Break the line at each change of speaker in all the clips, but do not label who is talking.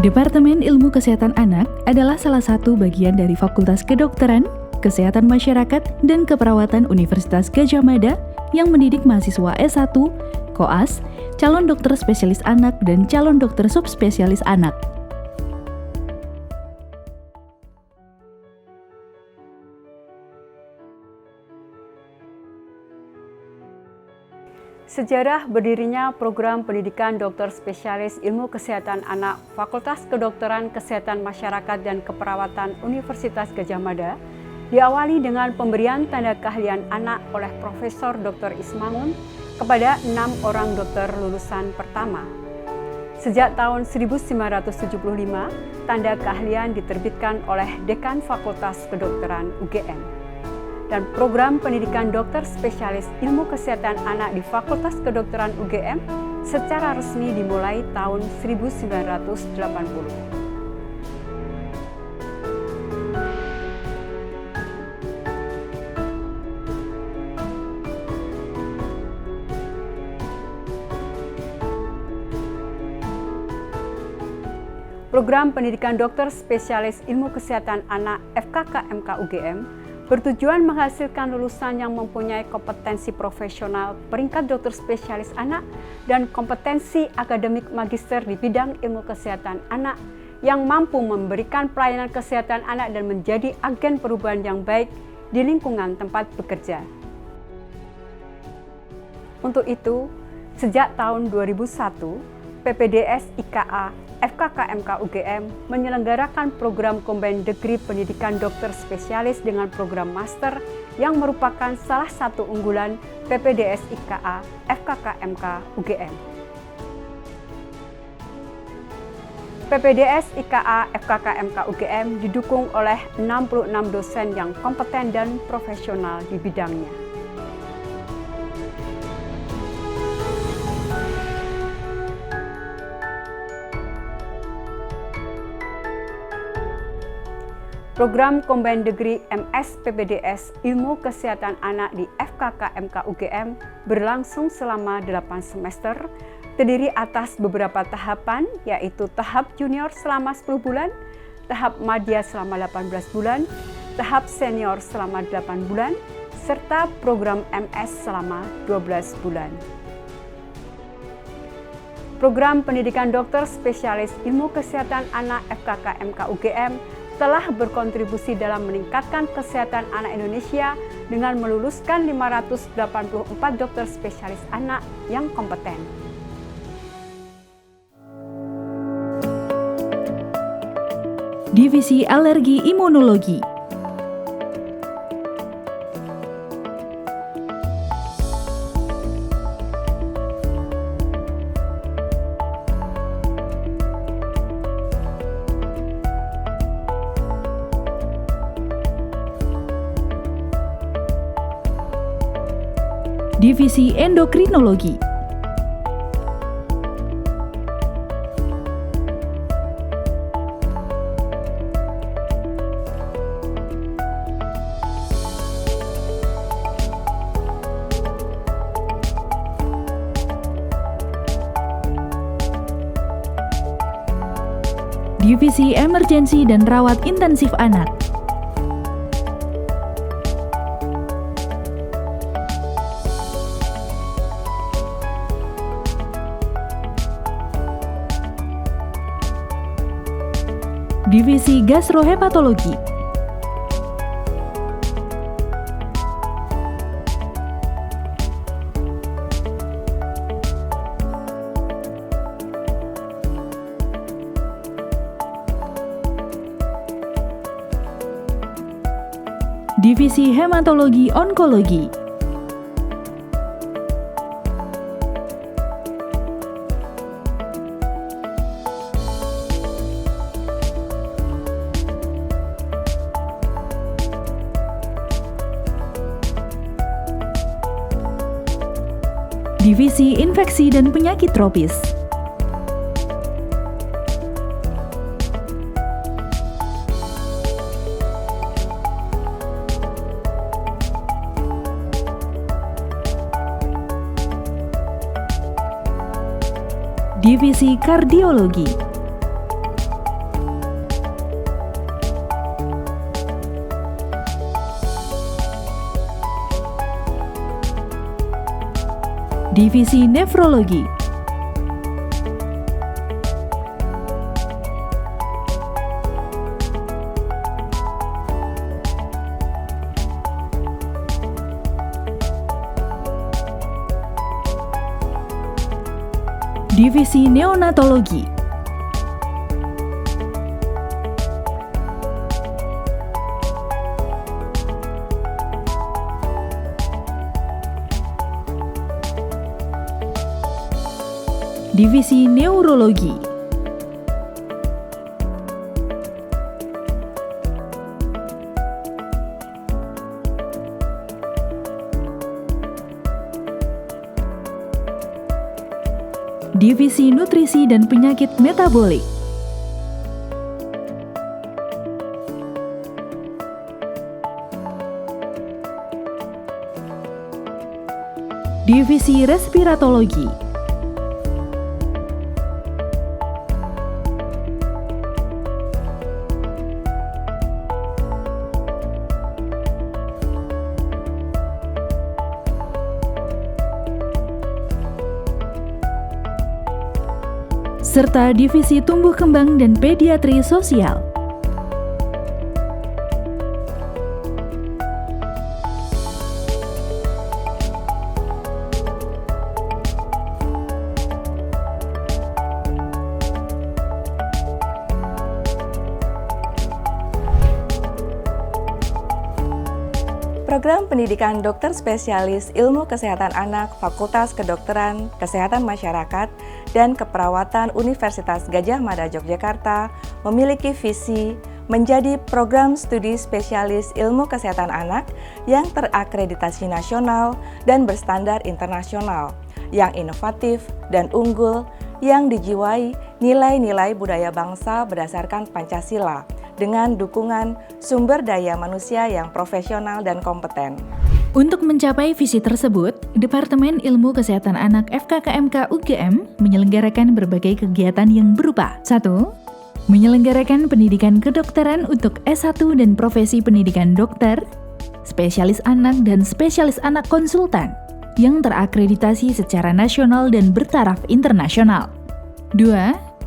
Departemen Ilmu Kesehatan Anak adalah salah satu bagian dari Fakultas Kedokteran, Kesehatan Masyarakat, dan Keperawatan Universitas Gadjah Mada yang mendidik mahasiswa S1, koas, calon dokter spesialis anak, dan calon dokter subspesialis anak.
Sejarah berdirinya program pendidikan dokter spesialis ilmu kesehatan anak Fakultas Kedokteran Kesehatan Masyarakat dan Keperawatan Universitas Gadjah Mada diawali dengan pemberian tanda keahlian anak oleh Profesor Dr. Ismangun kepada 6 orang dokter lulusan pertama. Sejak tahun 1975, tanda keahlian diterbitkan oleh Dekan Fakultas Kedokteran UGM. Dan program pendidikan dokter spesialis ilmu kesehatan anak di Fakultas Kedokteran UGM secara resmi dimulai tahun 1980. Program pendidikan dokter spesialis ilmu kesehatan anak FKKMK UGM bertujuan menghasilkan lulusan yang mempunyai kompetensi profesional peringkat dokter spesialis anak dan kompetensi akademik magister di bidang ilmu kesehatan anak yang mampu memberikan pelayanan kesehatan anak dan menjadi agen perubahan yang baik di lingkungan tempat bekerja. Untuk itu, sejak tahun 2001, PPDS IKA FKKMK UGM menyelenggarakan program Combined Degree Pendidikan Dokter Spesialis dengan program Master yang merupakan salah satu unggulan PPDS IKA FKKMK UGM. PPDS IKA FKKMK UGM didukung oleh 66 dosen yang kompeten dan profesional di bidangnya. Program Combined Degree MS PPDS Ilmu Kesehatan Anak di FKKMK UGM berlangsung selama 8 semester, terdiri atas beberapa tahapan, yaitu tahap junior selama 10 bulan, tahap madya selama 18 bulan, tahap senior selama 8 bulan, serta program MS selama 12 bulan. Program Pendidikan Dokter Spesialis Ilmu Kesehatan Anak FKKMK UGM telah berkontribusi dalam meningkatkan kesehatan anak Indonesia dengan meluluskan 584 dokter spesialis anak yang kompeten.
Divisi Alergi Imunologi. Divisi Endokrinologi. Divisi Emergensi dan Rawat Intensif Anak. Divisi Gastrohepatologi. Divisi Hematologi Onkologi. Divisi Infeksi dan Penyakit Tropis. Divisi Kardiologi. Divisi Nefrologi. Divisi Neonatologi. Divisi Neurologi. Divisi Nutrisi dan Penyakit Metabolik. Divisi Respiratologi. Serta Divisi Tumbuh Kembang dan Pediatri Sosial.
Program Pendidikan Dokter Spesialis Ilmu Kesehatan Anak Fakultas Kedokteran, Kesehatan Masyarakat, dan Keperawatan Universitas Gadjah Mada Yogyakarta memiliki visi menjadi program studi spesialis ilmu kesehatan anak yang terakreditasi nasional dan berstandar internasional, yang inovatif dan unggul, yang dijiwai nilai-nilai budaya bangsa berdasarkan Pancasila, dengan dukungan sumber daya manusia yang profesional dan kompeten.
Untuk mencapai visi tersebut, Departemen Ilmu Kesehatan Anak FKKMK UGM menyelenggarakan berbagai kegiatan yang berupa 1. Menyelenggarakan pendidikan kedokteran untuk S1 dan profesi pendidikan dokter, spesialis anak dan spesialis anak konsultan yang terakreditasi secara nasional dan bertaraf internasional. 2.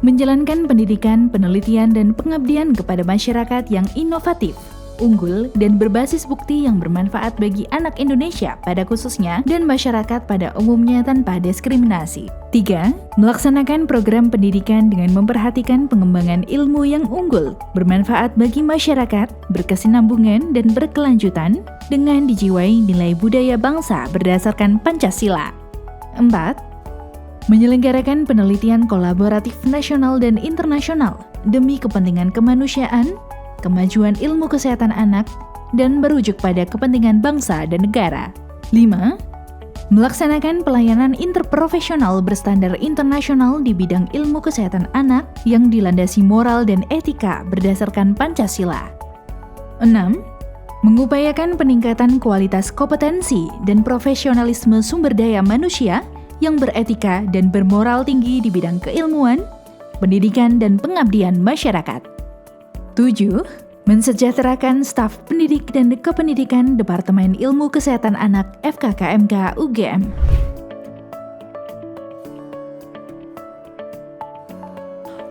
Menjalankan pendidikan, penelitian, dan pengabdian kepada masyarakat yang inovatif, unggul, dan berbasis bukti yang bermanfaat bagi anak Indonesia pada khususnya dan masyarakat pada umumnya tanpa diskriminasi. 3. Melaksanakan program pendidikan dengan memperhatikan pengembangan ilmu yang unggul, bermanfaat bagi masyarakat, berkesinambungan, dan berkelanjutan dengan dijiwai nilai budaya bangsa berdasarkan Pancasila. 4. Menyelenggarakan penelitian kolaboratif nasional dan internasional demi kepentingan kemanusiaan, kemajuan ilmu kesehatan anak, dan merujuk pada kepentingan bangsa dan negara. 5. Melaksanakan pelayanan interprofesional berstandar internasional di bidang ilmu kesehatan anak yang dilandasi moral dan etika berdasarkan Pancasila. 6. Mengupayakan peningkatan kualitas kompetensi dan profesionalisme sumber daya manusia yang beretika dan bermoral tinggi di bidang keilmuan, pendidikan, dan pengabdian masyarakat. 7. Mensejahterakan staf pendidik dan kependidikan Departemen Ilmu Kesehatan Anak FKKMK UGM.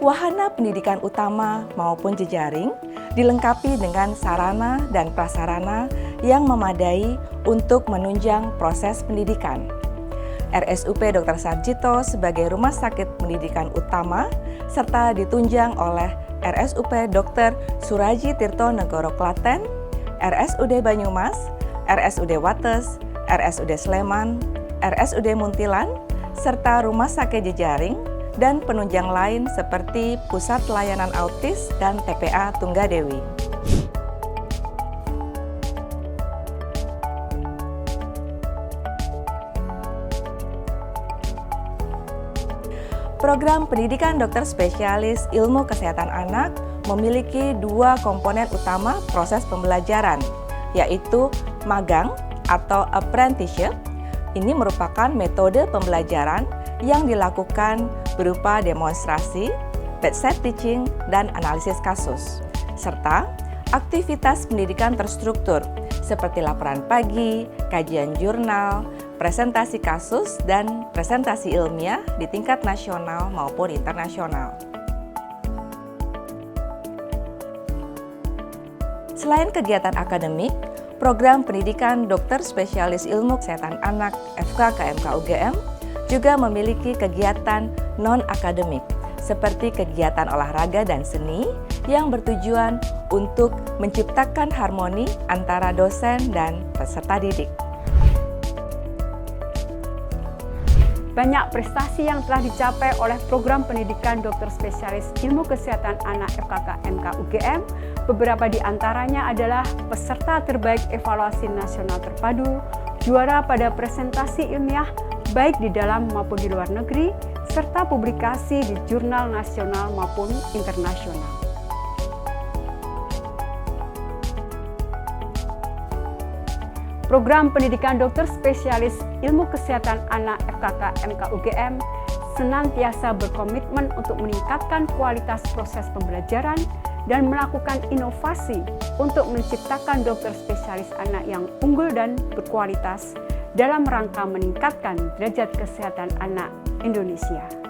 Wahana pendidikan utama maupun jejaring dilengkapi dengan sarana dan prasarana yang memadai untuk menunjang proses pendidikan. RSUP Dr. Sarjito sebagai Rumah Sakit Pendidikan Utama serta ditunjang oleh RSUP Dr. Suraji Tirto Negoro Klaten, RSUD Banyumas, RSUD Wates, RSUD Sleman, RSUD Muntilan, serta Rumah Sakit Jejaring dan penunjang lain seperti Pusat Layanan Autis dan TPA Tunggadewi. Program Pendidikan Dokter Spesialis Ilmu Kesehatan Anak memiliki dua komponen utama proses pembelajaran, yaitu magang atau apprenticeship. Ini merupakan metode pembelajaran yang dilakukan berupa demonstrasi, bedside teaching, dan analisis kasus, serta aktivitas pendidikan terstruktur seperti laporan pagi, kajian jurnal, presentasi kasus dan presentasi ilmiah di tingkat nasional maupun internasional. Selain kegiatan akademik, program pendidikan dokter spesialis ilmu kesehatan anak FKKMK UGM juga memiliki kegiatan non-akademik seperti kegiatan olahraga dan seni yang bertujuan untuk menciptakan harmoni antara dosen dan peserta didik.
Banyak prestasi yang telah dicapai oleh program pendidikan dokter spesialis ilmu kesehatan anak FKKMK UGM. Beberapa di antaranya adalah peserta terbaik evaluasi nasional terpadu, juara pada presentasi ilmiah baik di dalam maupun di luar negeri, serta publikasi di jurnal nasional maupun internasional. Program pendidikan dokter spesialis ilmu kesehatan anak FKKMK UGM senantiasa berkomitmen untuk meningkatkan kualitas proses pembelajaran dan melakukan inovasi untuk menciptakan dokter spesialis anak yang unggul dan berkualitas dalam rangka meningkatkan derajat kesehatan anak Indonesia.